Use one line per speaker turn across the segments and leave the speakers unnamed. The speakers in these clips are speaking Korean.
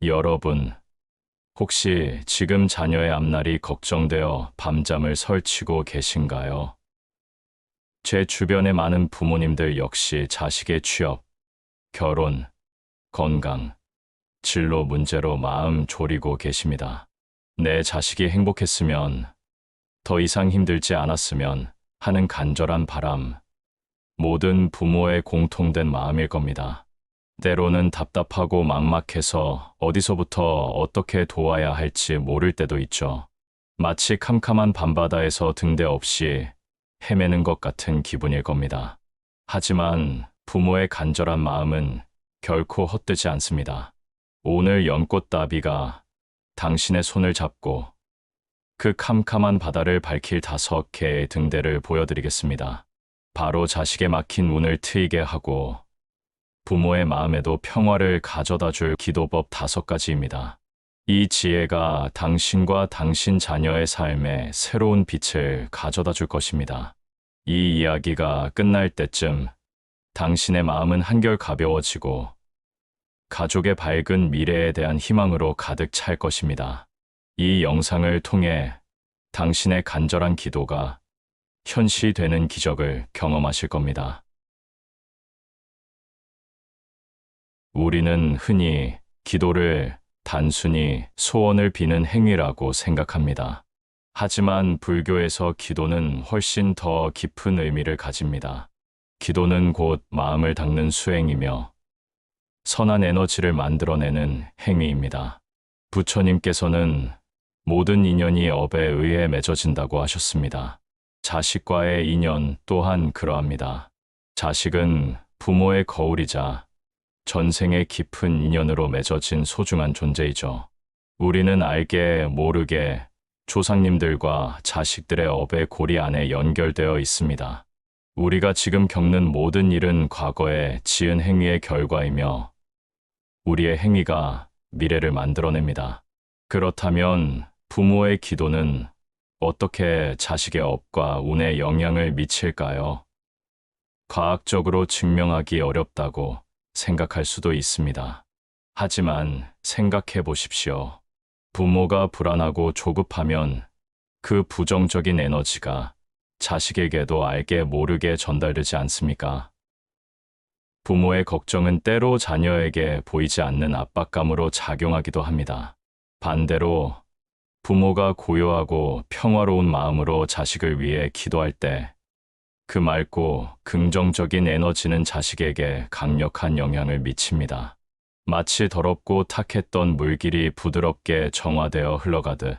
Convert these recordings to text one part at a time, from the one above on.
여러분, 혹시 지금 자녀의 앞날이 걱정되어 밤잠을 설치고 계신가요? 제 주변의 많은 부모님들 역시 자식의 취업, 결혼, 건강, 진로 문제로 마음 졸이고 계십니다. 내 자식이 행복했으면, 더 이상 힘들지 않았으면 하는 간절한 바람, 모든 부모의 공통된 마음일 겁니다. 때로는 답답하고 막막해서 어디서부터 어떻게 도와야 할지 모를 때도 있죠. 마치 캄캄한 밤바다에서 등대 없이 헤매는 것 같은 기분일 겁니다. 하지만 부모의 간절한 마음은 결코 헛되지 않습니다. 오늘 연꽃다비가 당신의 손을 잡고 그 캄캄한 바다를 밝힐 5개의 등대를 보여드리겠습니다. 바로 자식의 막힌 문을 트이게 하고 부모의 마음에도 평화를 가져다 줄 기도법 5가지입니다. 이 지혜가 당신과 당신 자녀의 삶에 새로운 빛을 가져다 줄 것입니다. 이 이야기가 끝날 때쯤 당신의 마음은 한결 가벼워지고 가족의 밝은 미래에 대한 희망으로 가득 찰 것입니다. 이 영상을 통해 당신의 간절한 기도가 현실되는 기적을 경험하실 겁니다. 우리는 흔히 기도를 단순히 소원을 비는 행위라고 생각합니다. 하지만 불교에서 기도는 훨씬 더 깊은 의미를 가집니다. 기도는 곧 마음을 닦는 수행이며 선한 에너지를 만들어내는 행위입니다. 부처님께서는 모든 인연이 업에 의해 맺어진다고 하셨습니다. 자식과의 인연 또한 그러합니다. 자식은 부모의 거울이자 전생의 깊은 인연으로 맺어진 소중한 존재이죠. 우리는 알게 모르게 조상님들과 자식들의 업의 고리 안에 연결되어 있습니다. 우리가 지금 겪는 모든 일은 과거에 지은 행위의 결과이며 우리의 행위가 미래를 만들어냅니다. 그렇다면 부모의 기도는 어떻게 자식의 업과 운에 영향을 미칠까요? 과학적으로 증명하기 어렵다고 생각할 수도 있습니다. 하지만 생각해 보십시오. 부모가 불안하고 조급하면 그 부정적인 에너지가 자식에게도 알게 모르게 전달되지 않습니까? 부모의 걱정은 때로 자녀에게 보이지 않는 압박감으로 작용하기도 합니다. 반대로 부모가 고요하고 평화로운 마음으로 자식을 위해 기도할 때 그 맑고 긍정적인 에너지는 자식에게 강력한 영향을 미칩니다. 마치 더럽고 탁했던 물길이 부드럽게 정화되어 흘러가듯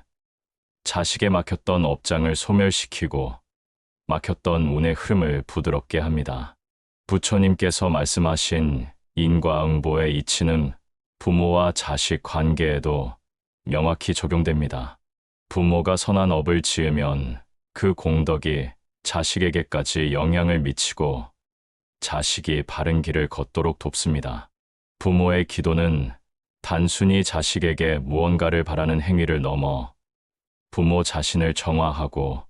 자식에 막혔던 업장을 소멸시키고 막혔던 운의 흐름을 부드럽게 합니다. 부처님께서 말씀하신 인과응보의 이치는 부모와 자식 관계에도 명확히 적용됩니다. 부모가 선한 업을 지으면 그 공덕이 자식에게까지 영향을 미치고 자식이 바른 길을 걷도록 돕습니다. 부모의 기도는 단순히 자식에게 무언가를 바라는 행위를 넘어 부모 자신을 정화하고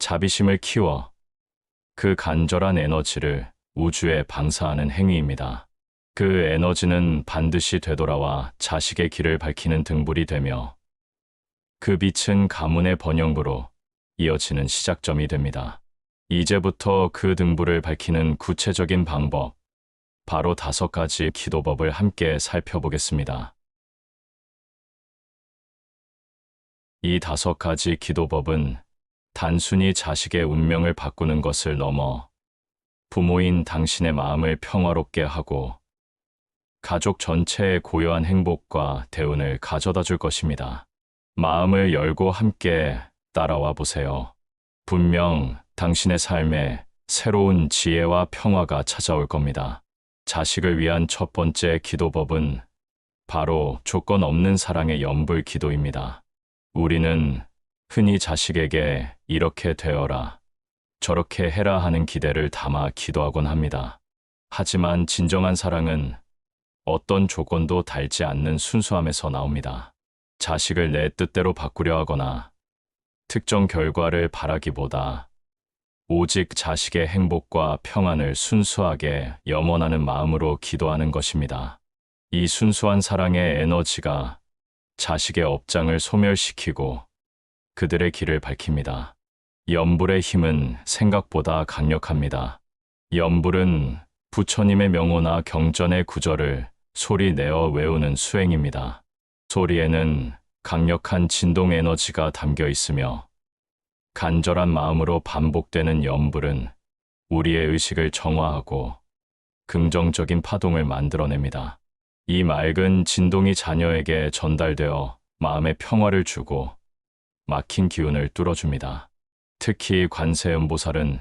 자비심을 키워 그 간절한 에너지를 우주에 방사하는 행위입니다. 그 에너지는 반드시 되돌아와 자식의 길을 밝히는 등불이 되며 그 빛은 가문의 번영으로 이어지는 시작점이 됩니다. 이제부터 그 등불을 밝히는 구체적인 방법, 바로 5가지 기도법을 함께 살펴보겠습니다. 이 5가지 기도법은 단순히 자식의 운명을 바꾸는 것을 넘어 부모인 당신의 마음을 평화롭게 하고 가족 전체의 고요한 행복과 대운을 가져다 줄 것입니다. 마음을 열고 함께 따라와 보세요. 분명 당신의 삶에 새로운 지혜와 평화가 찾아올 겁니다. 자식을 위한 첫 번째 기도법은 바로 조건 없는 사랑의 연불 기도입니다. 우리는 흔히 자식에게 이렇게 되어라, 저렇게 해라 하는 기대를 담아 기도하곤 합니다. 하지만 진정한 사랑은 어떤 조건도 달지 않는 순수함에서 나옵니다. 자식을 내 뜻대로 바꾸려 하거나 특정 결과를 바라기보다 오직 자식의 행복과 평안을 순수하게 염원하는 마음으로 기도하는 것입니다. 이 순수한 사랑의 에너지가 자식의 업장을 소멸시키고 그들의 길을 밝힙니다. 염불의 힘은 생각보다 강력합니다. 염불은 부처님의 명호나 경전의 구절을 소리 내어 외우는 수행입니다. 소리에는 강력한 진동 에너지가 담겨 있으며 간절한 마음으로 반복되는 염불은 우리의 의식을 정화하고 긍정적인 파동을 만들어냅니다. 이 맑은 진동이 자녀에게 전달되어 마음의 평화를 주고 막힌 기운을 뚫어줍니다. 특히 관세음보살은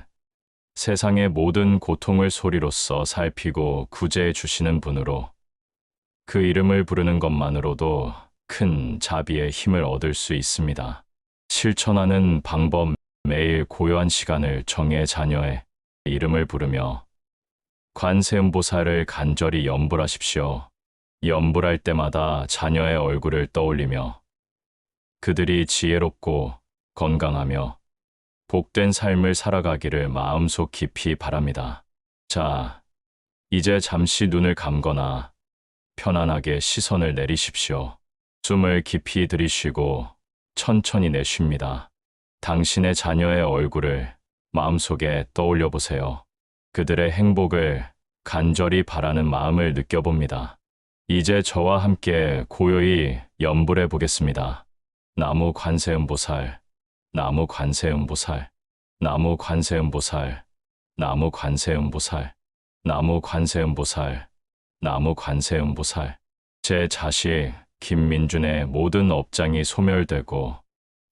세상의 모든 고통을 소리로써 살피고 구제해 주시는 분으로 그 이름을 부르는 것만으로도 큰 자비의 힘을 얻을 수 있습니다. 실천하는 방법: 매일 고요한 시간을 정해 자녀의 이름을 부르며 관세음보살을 간절히 염불하십시오. 염불할 때마다 자녀의 얼굴을 떠올리며 그들이 지혜롭고 건강하며 복된 삶을 살아가기를 마음속 깊이 바랍니다. 자, 이제 잠시 눈을 감거나 편안하게 시선을 내리십시오. 숨을 깊이 들이쉬고 천천히 내쉽니다. 당신의 자녀의 얼굴을 마음속에 떠올려 보세요. 그들의 행복을 간절히 바라는 마음을 느껴봅니다. 이제 저와 함께 고요히 염불해 보겠습니다. 나무 관세음보살, 나무 관세음보살, 나무 관세음보살, 나무 관세음보살, 나무 관세음보살, 나무 관세음보살. 제 자식 김민준의 모든 업장이 소멸되고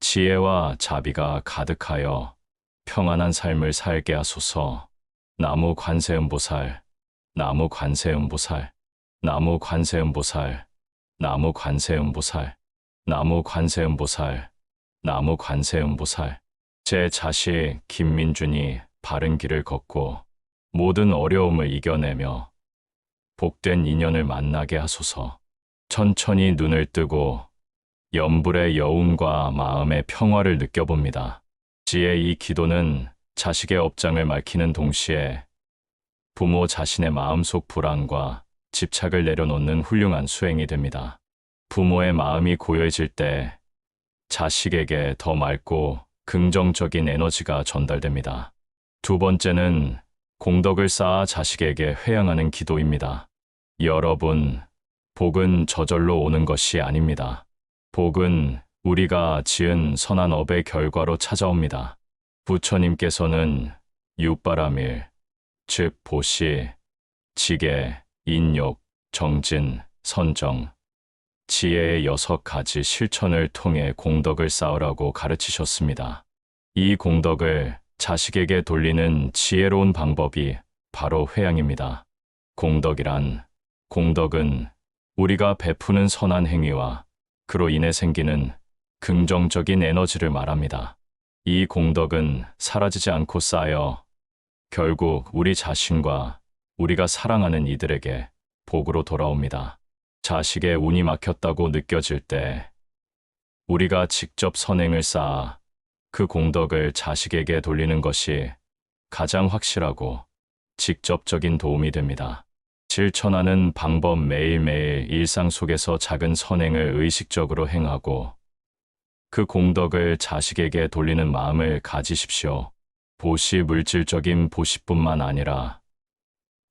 지혜와 자비가 가득하여 평안한 삶을 살게 하소서. 나무 관세음보살, 나무 관세음보살, 나무 관세음보살, 나무 관세음보살, 나무 관세음보살, 나무 관세음보살. 제 자식 김민준이 바른 길을 걷고 모든 어려움을 이겨내며 복된 인연을 만나게 하소서. 천천히 눈을 뜨고 염불의 여운과 마음의 평화를 느껴봅니다. 지혜 이 기도는 자식의 업장을 밝히는 동시에 부모 자신의 마음속 불안과 집착을 내려놓는 훌륭한 수행이 됩니다. 부모의 마음이 고요해질 때 자식에게 더 맑고 긍정적인 에너지가 전달됩니다. 두 번째는 공덕을 쌓아 자식에게 회양하는 기도입니다. 여러분, 복은 저절로 오는 것이 아닙니다. 복은 우리가 지은 선한 업의 결과로 찾아옵니다. 부처님께서는 육바라밀, 즉 보시, 지계, 인욕, 정진, 선정, 지혜의 6가지 실천을 통해 공덕을 쌓으라고 가르치셨습니다. 이 공덕을 자식에게 돌리는 지혜로운 방법이 바로 회양입니다. 공덕은 우리가 베푸는 선한 행위와 그로 인해 생기는 긍정적인 에너지를 말합니다. 이 공덕은 사라지지 않고 쌓여 결국 우리 자신과 우리가 사랑하는 이들에게 복으로 돌아옵니다. 자식의 운이 막혔다고 느껴질 때 우리가 직접 선행을 쌓아 그 공덕을 자식에게 돌리는 것이 가장 확실하고 직접적인 도움이 됩니다. 실천하는 방법: 매일매일 일상 속에서 작은 선행을 의식적으로 행하고 그 공덕을 자식에게 돌리는 마음을 가지십시오. 보시, 물질적인 보시뿐만 아니라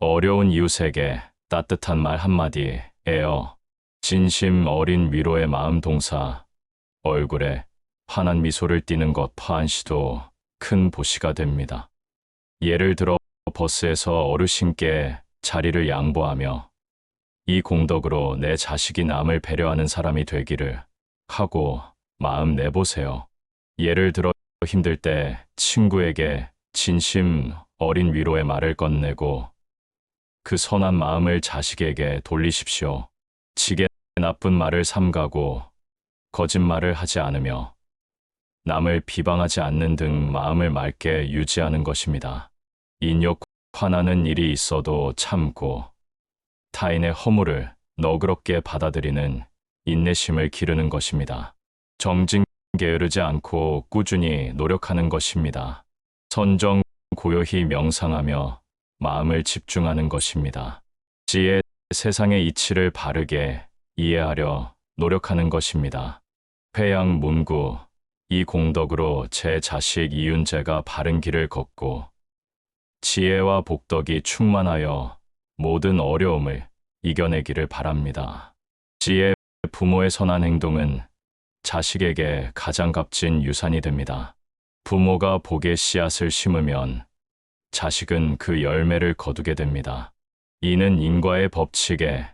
어려운 이웃에게 따뜻한 말 한마디, 애어, 진심 어린 위로의 마음 동사, 얼굴에 환한 미소를 띠는 것 한시도 큰 보시가 됩니다. 예를 들어 버스에서 어르신께 자리를 양보하며 이 공덕으로 내 자식이 남을 배려하는 사람이 되기를 하고 마음 내보세요. 예를 들어 힘들 때 친구에게 진심 어린 위로의 말을 건네고 그 선한 마음을 자식에게 돌리십시오. 지게 나쁜 말을 삼가고 거짓말을 하지 않으며 남을 비방하지 않는 등 마음을 맑게 유지하는 것입니다. 인욕, 화나는 일이 있어도 참고 타인의 허물을 너그럽게 받아들이는 인내심을 기르는 것입니다. 정진, 게으르지 않고 꾸준히 노력하는 것입니다. 선정, 고요히 명상하며 마음을 집중하는 것입니다. 지혜, 세상의 이치를 바르게 이해하려 노력하는 것입니다. 회양 문구, 이 공덕으로 제 자식 이윤재가 바른 길을 걷고 지혜와 복덕이 충만하여 모든 어려움을 이겨내기를 바랍니다. 지혜 부모의 선한 행동은 자식에게 가장 값진 유산이 됩니다. 부모가 복의 씨앗을 심으면 자식은 그 열매를 거두게 됩니다. 이는 인과의 법칙에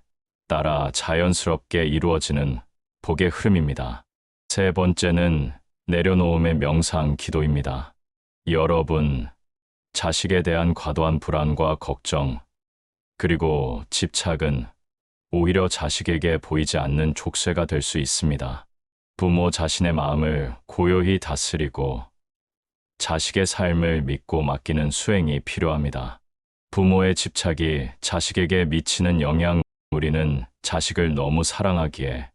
따라 자연스럽게 이루어지는 복의 흐름입니다. 세 번째는 내려놓음의 명상 기도입니다. 여러분, 자식에 대한 과도한 불안과 걱정, 그리고 집착은 오히려 자식에게 보이지 않는 족쇄가 될 수 있습니다. 부모 자신의 마음을 고요히 다스리고 자식의 삶을 믿고 맡기는 수행이 필요합니다. 부모의 집착이 자식에게 미치는 영향, 우리는 자식을 너무 사랑하기에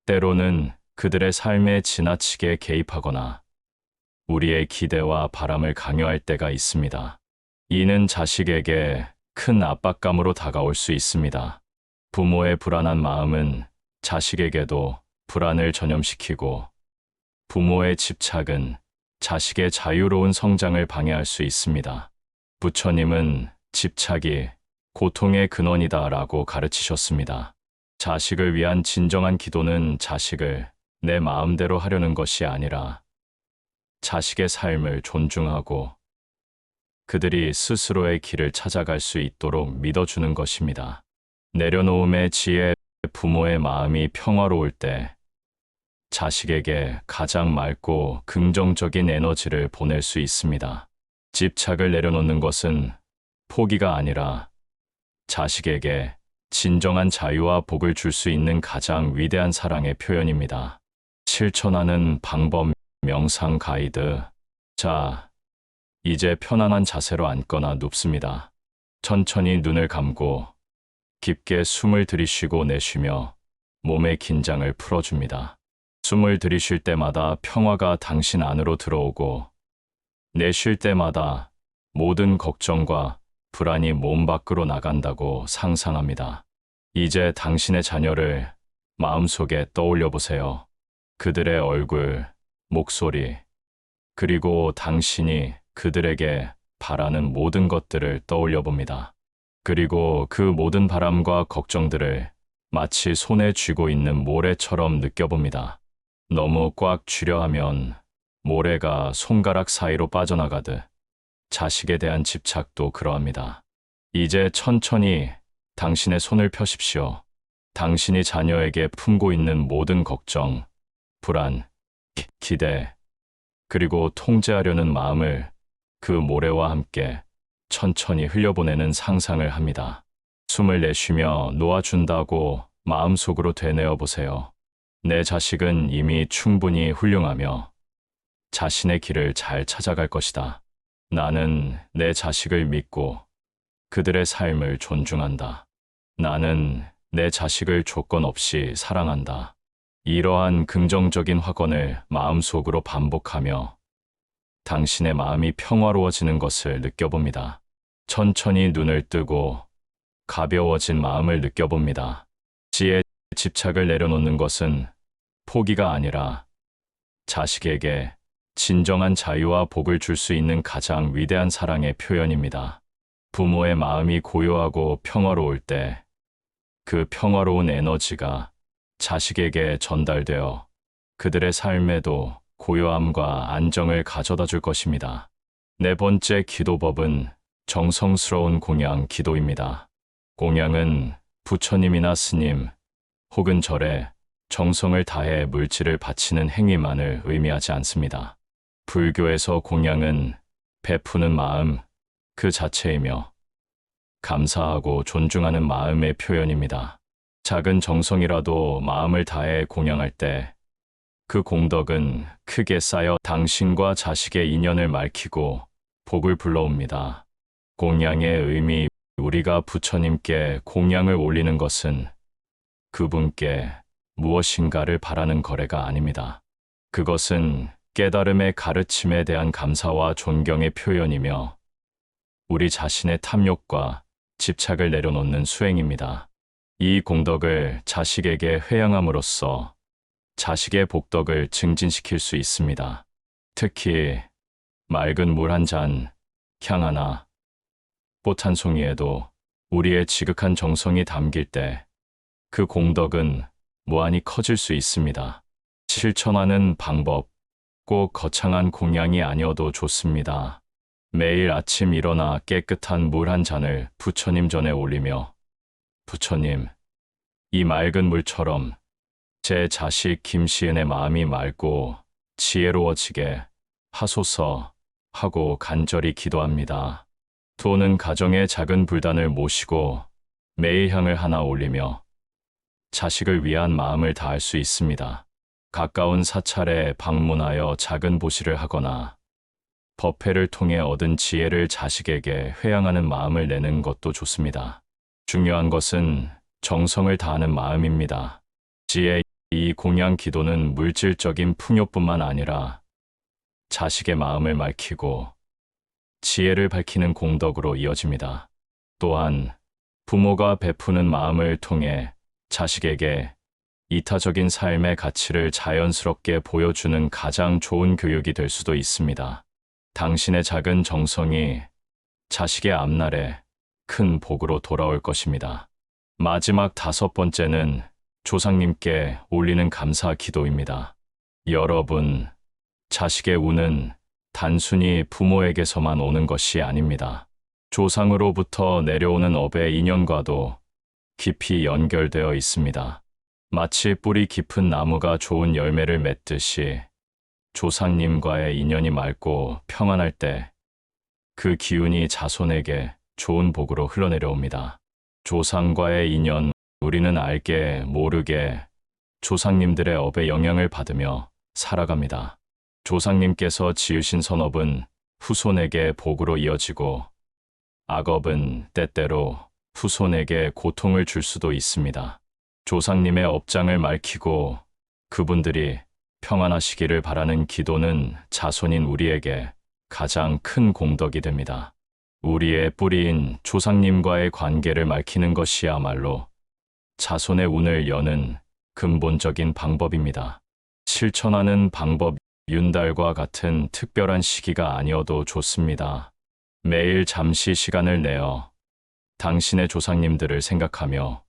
때로는 그들의 삶에 지나치게 개입하거나 우리의 기대와 바람을 강요할 때가 있습니다. 이는 자식에게 큰 압박감으로 다가올 수 있습니다. 부모의 불안한 마음은 자식에게도 불안을 전염시키고 부모의 집착은 자식의 자유로운 성장을 방해할 수 있습니다. 부처님은 집착이 고통의 근원이다라고 가르치셨습니다. 자식을 위한 진정한 기도는 자식을 내 마음대로 하려는 것이 아니라 자식의 삶을 존중하고 그들이 스스로의 길을 찾아갈 수 있도록 믿어주는 것입니다. 내려놓음의 지혜, 부모의 마음이 평화로울 때 자식에게 가장 맑고 긍정적인 에너지를 보낼 수 있습니다. 집착을 내려놓는 것은 포기가 아니라 자식에게 진정한 자유와 복을 줄 수 있는 가장 위대한 사랑의 표현입니다. 실천하는 방법 명상 가이드. 자, 이제 편안한 자세로 앉거나 눕습니다. 천천히 눈을 감고 깊게 숨을 들이쉬고 내쉬며 몸의 긴장을 풀어줍니다. 숨을 들이쉴 때마다 평화가 당신 안으로 들어오고 내쉴 때마다 모든 걱정과 불안이 몸 밖으로 나간다고 상상합니다. 이제 당신의 자녀를 마음속에 떠올려 보세요. 그들의 얼굴, 목소리, 그리고 당신이 그들에게 바라는 모든 것들을 떠올려 봅니다. 그리고 그 모든 바람과 걱정들을 마치 손에 쥐고 있는 모래처럼 느껴봅니다. 너무 꽉 쥐려 하면 모래가 손가락 사이로 빠져나가듯 자식에 대한 집착도 그러합니다. 이제 천천히 당신의 손을 펴십시오. 당신이 자녀에게 품고 있는 모든 걱정, 불안, 기대, 그리고 통제하려는 마음을 그 모래와 함께 천천히 흘려보내는 상상을 합니다. 숨을 내쉬며 놓아준다고 마음속으로 되뇌어 보세요. 내 자식은 이미 충분히 훌륭하며 자신의 길을 잘 찾아갈 것이다. 나는 내 자식을 믿고 그들의 삶을 존중한다. 나는 내 자식을 조건 없이 사랑한다. 이러한 긍정적인 확언을 마음속으로 반복하며 당신의 마음이 평화로워지는 것을 느껴봅니다. 천천히 눈을 뜨고 가벼워진 마음을 느껴봅니다. 지혜의 집착을 내려놓는 것은 포기가 아니라 자식에게 진정한 자유와 복을 줄 수 있는 가장 위대한 사랑의 표현입니다. 부모의 마음이 고요하고 평화로울 때 그 평화로운 에너지가 자식에게 전달되어 그들의 삶에도 고요함과 안정을 가져다 줄 것입니다. 네 번째 기도법은 정성스러운 공양 기도입니다. 공양은 부처님이나 스님 혹은 절에 정성을 다해 물질을 바치는 행위만을 의미하지 않습니다. 불교에서 공양은 베푸는 마음 그 자체이며 감사하고 존중하는 마음의 표현입니다. 작은 정성이라도 마음을 다해 공양할 때 그 공덕은 크게 쌓여 당신과 자식의 인연을 밝히고 복을 불러옵니다. 공양의 의미, 우리가 부처님께 공양을 올리는 것은 그분께 무엇인가를 바라는 거래가 아닙니다. 그것은 깨달음의 가르침에 대한 감사와 존경의 표현이며 우리 자신의 탐욕과 집착을 내려놓는 수행입니다. 이 공덕을 자식에게 회양함으로써 자식의 복덕을 증진시킬 수 있습니다. 특히 맑은 물 한 잔, 향 하나, 꽃 한 송이에도 우리의 지극한 정성이 담길 때 그 공덕은 무한히 커질 수 있습니다. 실천하는 방법, 꼭 거창한 공양이 아니어도 좋습니다. 매일 아침 일어나 깨끗한 물 한 잔을 부처님 전에 올리며 부처님, 이 맑은 물처럼 제 자식 김시은의 마음이 맑고 지혜로워지게 하소서 하고 간절히 기도합니다. 또는 가정의 작은 불단을 모시고 매일 향을 하나 올리며 자식을 위한 마음을 다할 수 있습니다. 가까운 사찰에 방문하여 작은 보시를 하거나 법회를 통해 얻은 지혜를 자식에게 회양하는 마음을 내는 것도 좋습니다. 중요한 것은 정성을 다하는 마음입니다. 지혜 이 공양 기도는 물질적인 풍요뿐만 아니라 자식의 마음을 맑히고 지혜를 밝히는 공덕으로 이어집니다. 또한 부모가 베푸는 마음을 통해 자식에게 이타적인 삶의 가치를 자연스럽게 보여주는 가장 좋은 교육이 될 수도 있습니다. 당신의 작은 정성이 자식의 앞날에 큰 복으로 돌아올 것입니다. 마지막 5번째는 조상님께 올리는 감사 기도입니다. 여러분, 자식의 운은 단순히 부모에게서만 오는 것이 아닙니다. 조상으로부터 내려오는 업의 인연과도 깊이 연결되어 있습니다. 마치 뿌리 깊은 나무가 좋은 열매를 맺듯이 조상님과의 인연이 맑고 평안할 때 그 기운이 자손에게 좋은 복으로 흘러내려옵니다. 조상과의 인연, 우리는 알게 모르게 조상님들의 업의 영향을 받으며 살아갑니다. 조상님께서 지으신 선업은 후손에게 복으로 이어지고 악업은 때때로 후손에게 고통을 줄 수도 있습니다. 조상님의 업장을 맑히고 그분들이 평안하시기를 바라는 기도는 자손인 우리에게 가장 큰 공덕이 됩니다. 우리의 뿌리인 조상님과의 관계를 맑히는 것이야말로 자손의 운을 여는 근본적인 방법입니다. 실천하는 방법 윤달과 같은 특별한 시기가 아니어도 좋습니다. 매일 잠시 시간을 내어 당신의 조상님들을 생각하며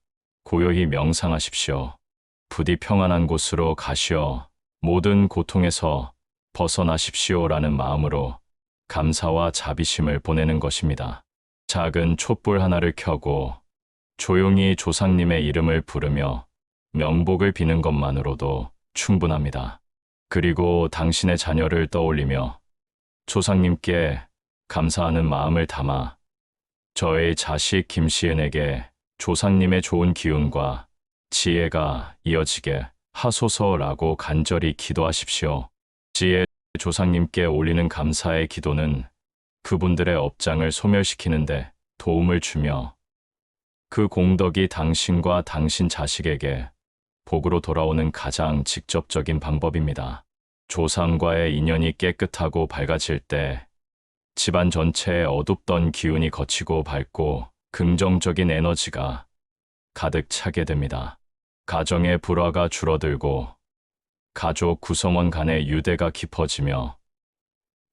고요히 명상하십시오. 부디 평안한 곳으로 가시어 모든 고통에서 벗어나십시오라는 마음으로 감사와 자비심을 보내는 것입니다. 작은 촛불 하나를 켜고 조용히 조상님의 이름을 부르며 명복을 비는 것만으로도 충분합니다. 그리고 당신의 자녀를 떠올리며 조상님께 감사하는 마음을 담아 저의 자식 김시은에게 조상님의 좋은 기운과 지혜가 이어지게 하소서라고 간절히 기도하십시오. 지혜 조상님께 올리는 감사의 기도는 그분들의 업장을 소멸시키는데 도움을 주며 그 공덕이 당신과 당신 자식에게 복으로 돌아오는 가장 직접적인 방법입니다. 조상과의 인연이 깨끗하고 밝아질 때 집안 전체에 어둡던 기운이 거치고 밝고 긍정적인 에너지가 가득 차게 됩니다. 가정의 불화가 줄어들고 가족 구성원 간의 유대가 깊어지며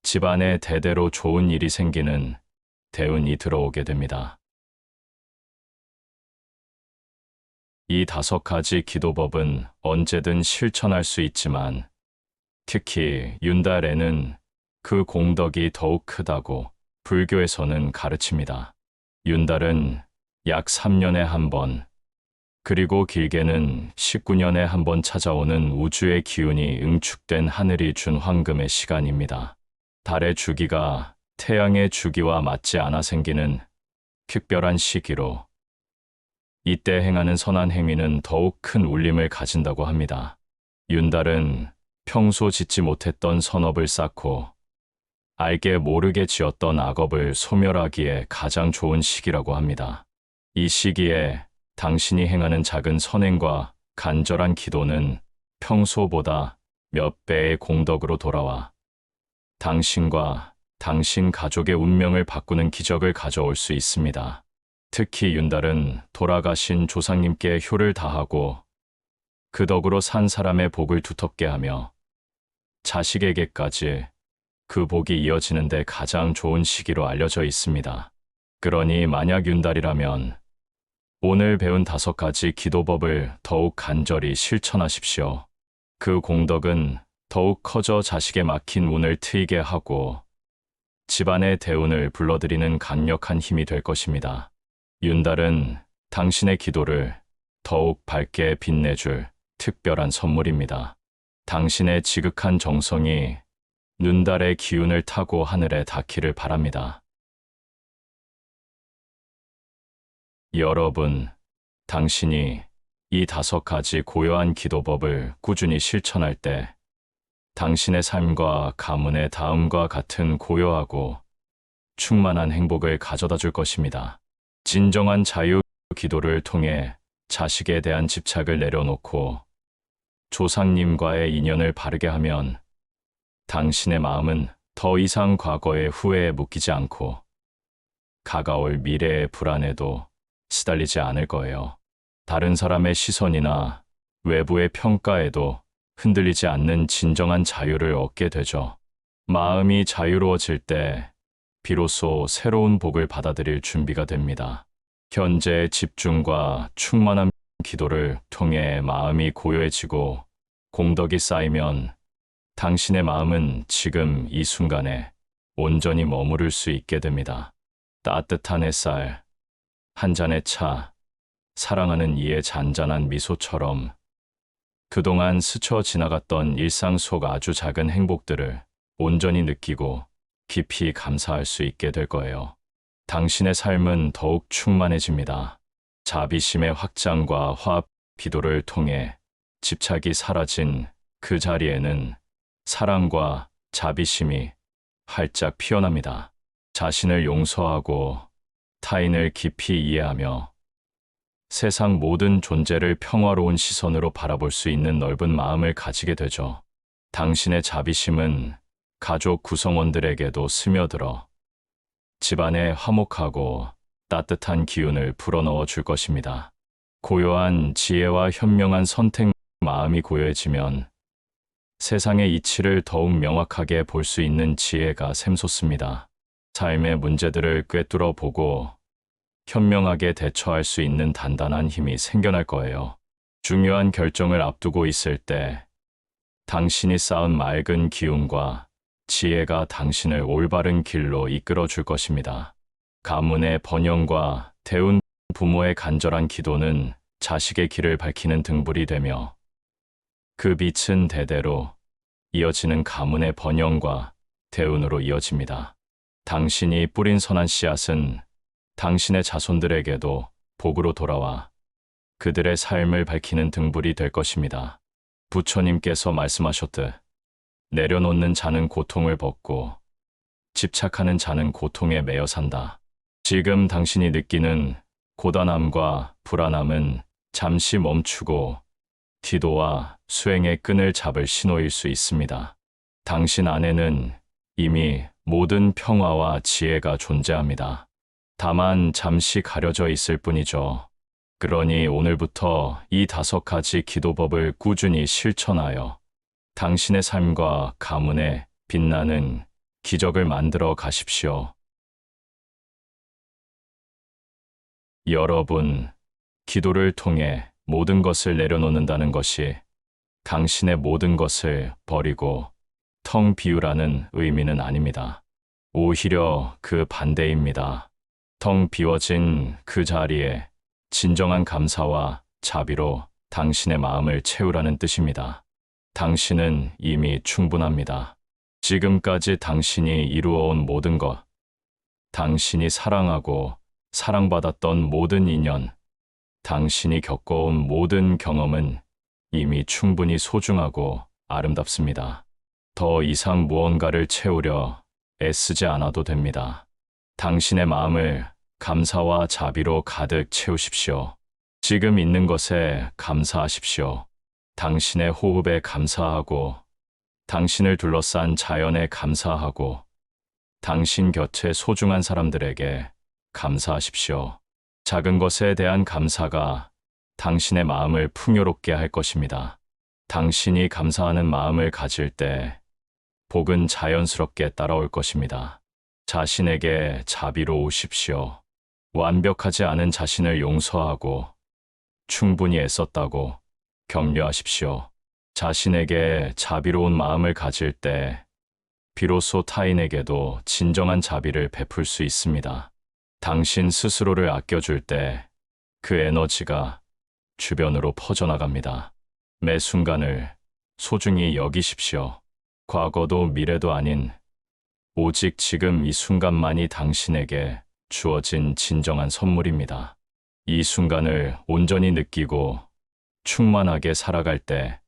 집안에 대대로 좋은 일이 생기는 대운이 들어오게 됩니다. 이 5가지 기도법은 언제든 실천할 수 있지만 특히 윤달에는 그 공덕이 더욱 크다고 불교에서는 가르칩니다. 윤달은 약 3년에 한 번, 그리고 길게는 19년에 한 번 찾아오는 우주의 기운이 응축된 하늘이 준 황금의 시간입니다. 달의 주기가 태양의 주기와 맞지 않아 생기는 특별한 시기로 이때 행하는 선한 행위는 더욱 큰 울림을 가진다고 합니다. 윤달은 평소 짓지 못했던 선업을 쌓고 알게 모르게 지었던 악업을 소멸하기에 가장 좋은 시기라고 합니다. 이 시기에 당신이 행하는 작은 선행과 간절한 기도는 평소보다 몇 배의 공덕으로 돌아와 당신과 당신 가족의 운명을 바꾸는 기적을 가져올 수 있습니다. 특히 윤달은 돌아가신 조상님께 효를 다하고 그 덕으로 산 사람의 복을 두텁게 하며 자식에게까지 그 복이 이어지는데 가장 좋은 시기로 알려져 있습니다. 그러니 만약 윤달이라면 오늘 배운 5가지 기도법을 더욱 간절히 실천하십시오. 그 공덕은 더욱 커져 자식의 막힌 운을 트이게 하고 집안의 대운을 불러들이는 강력한 힘이 될 것입니다. 윤달은 당신의 기도를 더욱 밝게 빛내줄 특별한 선물입니다. 당신의 지극한 정성이 눈달의 기운을 타고 하늘에 닿기를 바랍니다. 여러분, 당신이 이 5가지 고요한 기도법을 꾸준히 실천할 때 당신의 삶과 가문의 다음과 같은 고요하고 충만한 행복을 가져다 줄 것입니다. 진정한 자유 기도를 통해 자식에 대한 집착을 내려놓고 조상님과의 인연을 바르게 하면 당신의 마음은 더 이상 과거의 후회에 묶이지 않고 다가올 미래의 불안에도 시달리지 않을 거예요. 다른 사람의 시선이나 외부의 평가에도 흔들리지 않는 진정한 자유를 얻게 되죠. 마음이 자유로워질 때 비로소 새로운 복을 받아들일 준비가 됩니다. 현재의 집중과 충만한 기도를 통해 마음이 고요해지고 공덕이 쌓이면 당신의 마음은 지금 이 순간에 온전히 머무를 수 있게 됩니다. 따뜻한 햇살, 한 잔의 차, 사랑하는 이의 잔잔한 미소처럼 그동안 스쳐 지나갔던 일상 속 아주 작은 행복들을 온전히 느끼고 깊이 감사할 수 있게 될 거예요. 당신의 삶은 더욱 충만해집니다. 자비심의 확장과 화합 기도를 통해 집착이 사라진 그 자리에는 사랑과 자비심이 활짝 피어납니다. 자신을 용서하고 타인을 깊이 이해하며 세상 모든 존재를 평화로운 시선으로 바라볼 수 있는 넓은 마음을 가지게 되죠. 당신의 자비심은 가족 구성원들에게도 스며들어 집안에 화목하고 따뜻한 기운을 불어넣어 줄 것입니다. 고요한 지혜와 현명한 선택, 마음이 고요해지면 세상의 이치를 더욱 명확하게 볼 수 있는 지혜가 샘솟습니다. 삶의 문제들을 꿰뚫어 보고 현명하게 대처할 수 있는 단단한 힘이 생겨날 거예요. 중요한 결정을 앞두고 있을 때 당신이 쌓은 맑은 기운과 지혜가 당신을 올바른 길로 이끌어 줄 것입니다. 가문의 번영과 대운, 부모의 간절한 기도는 자식의 길을 밝히는 등불이 되며 그 빛은 대대로 이어지는 가문의 번영과 대운으로 이어집니다. 당신이 뿌린 선한 씨앗은 당신의 자손들에게도 복으로 돌아와 그들의 삶을 밝히는 등불이 될 것입니다. 부처님께서 말씀하셨듯 내려놓는 자는 고통을 벗고 집착하는 자는 고통에 매여 산다. 지금 당신이 느끼는 고단함과 불안함은 잠시 멈추고 기도와 수행의 끈을 잡을 신호일 수 있습니다. 당신 안에는 이미 모든 평화와 지혜가 존재합니다. 다만 잠시 가려져 있을 뿐이죠. 그러니 오늘부터 이 5가지 기도법을 꾸준히 실천하여 당신의 삶과 가문에 빛나는 기적을 만들어 가십시오. 여러분, 기도를 통해 모든 것을 내려놓는다는 것이 당신의 모든 것을 버리고 텅 비우라는 의미는 아닙니다. 오히려 그 반대입니다. 텅 비워진 그 자리에 진정한 감사와 자비로 당신의 마음을 채우라는 뜻입니다. 당신은 이미 충분합니다. 지금까지 당신이 이루어온 모든 것, 당신이 사랑하고 사랑받았던 모든 인연, 당신이 겪어온 모든 경험은 이미 충분히 소중하고 아름답습니다. 더 이상 무언가를 채우려 애쓰지 않아도 됩니다. 당신의 마음을 감사와 자비로 가득 채우십시오. 지금 있는 것에 감사하십시오. 당신의 호흡에 감사하고, 당신을 둘러싼 자연에 감사하고, 당신 곁에 소중한 사람들에게 감사하십시오. 작은 것에 대한 감사가 당신의 마음을 풍요롭게 할 것입니다. 당신이 감사하는 마음을 가질 때 복은 자연스럽게 따라올 것입니다. 자신에게 자비로우십시오. 완벽하지 않은 자신을 용서하고 충분히 애썼다고 격려하십시오. 자신에게 자비로운 마음을 가질 때 비로소 타인에게도 진정한 자비를 베풀 수 있습니다. 당신 스스로를 아껴줄 때 그 에너지가 주변으로 퍼져나갑니다. 매 순간을 소중히 여기십시오. 과거도 미래도 아닌 오직 지금 이 순간만이 당신에게 주어진 진정한 선물입니다. 이 순간을 온전히 느끼고 충만하게 살아갈 때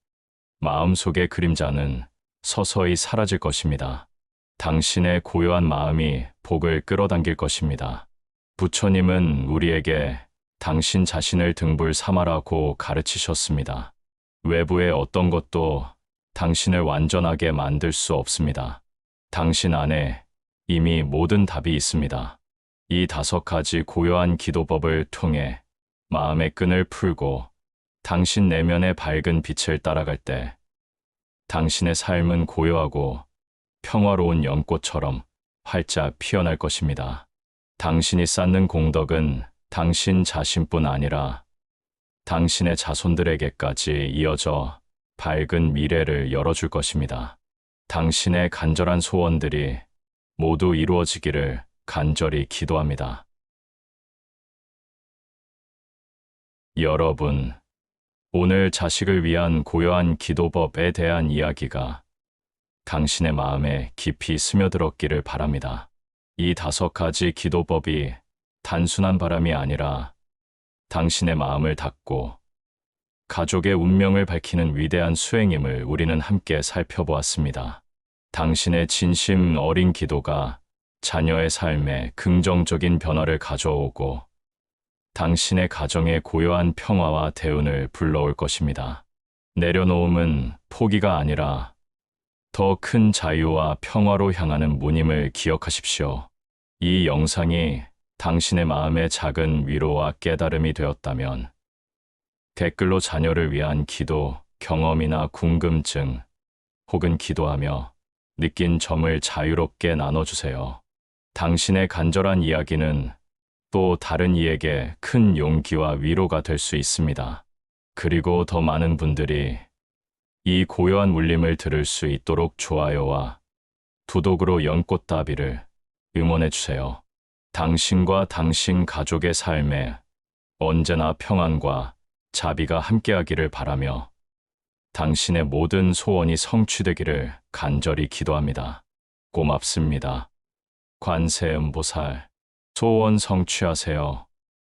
마음속의 그림자는 서서히 사라질 것입니다. 당신의 고요한 마음이 복을 끌어당길 것입니다. 부처님은 우리에게 당신 자신을 등불 삼아라고 가르치셨습니다. 외부의 어떤 것도 당신을 완전하게 만들 수 없습니다. 당신 안에 이미 모든 답이 있습니다. 이 5가지 고요한 기도법을 통해 마음의 끈을 풀고 당신 내면의 밝은 빛을 따라갈 때 당신의 삶은 고요하고 평화로운 연꽃처럼 활짝 피어날 것입니다. 당신이 쌓는 공덕은 당신 자신뿐 아니라 당신의 자손들에게까지 이어져 밝은 미래를 열어줄 것입니다. 당신의 간절한 소원들이 모두 이루어지기를 간절히 기도합니다. 여러분, 오늘 자식을 위한 고요한 기도법에 대한 이야기가 당신의 마음에 깊이 스며들었기를 바랍니다. 이 5가지 기도법이 단순한 바람이 아니라 당신의 마음을 닫고 가족의 운명을 밝히는 위대한 수행임을 우리는 함께 살펴보았습니다. 당신의 진심 어린 기도가 자녀의 삶에 긍정적인 변화를 가져오고 당신의 가정의 고요한 평화와 대운을 불러올 것입니다. 내려놓음은 포기가 아니라 더 큰 자유와 평화로 향하는 문임을 기억하십시오. 이 영상이 당신의 마음에 작은 위로와 깨달음이 되었다면 댓글로 자녀를 위한 기도, 경험이나 궁금증 혹은 기도하며 느낀 점을 자유롭게 나눠주세요. 당신의 간절한 이야기는 또 다른 이에게 큰 용기와 위로가 될 수 있습니다. 그리고 더 많은 분들이 이 고요한 울림을 들을 수 있도록 좋아요와 구독으로 연꽃다비를 응원해주세요. 당신과 당신 가족의 삶에 언제나 평안과 자비가 함께하기를 바라며 당신의 모든 소원이 성취되기를 간절히 기도합니다. 고맙습니다. 관세음보살, 소원 성취하세요.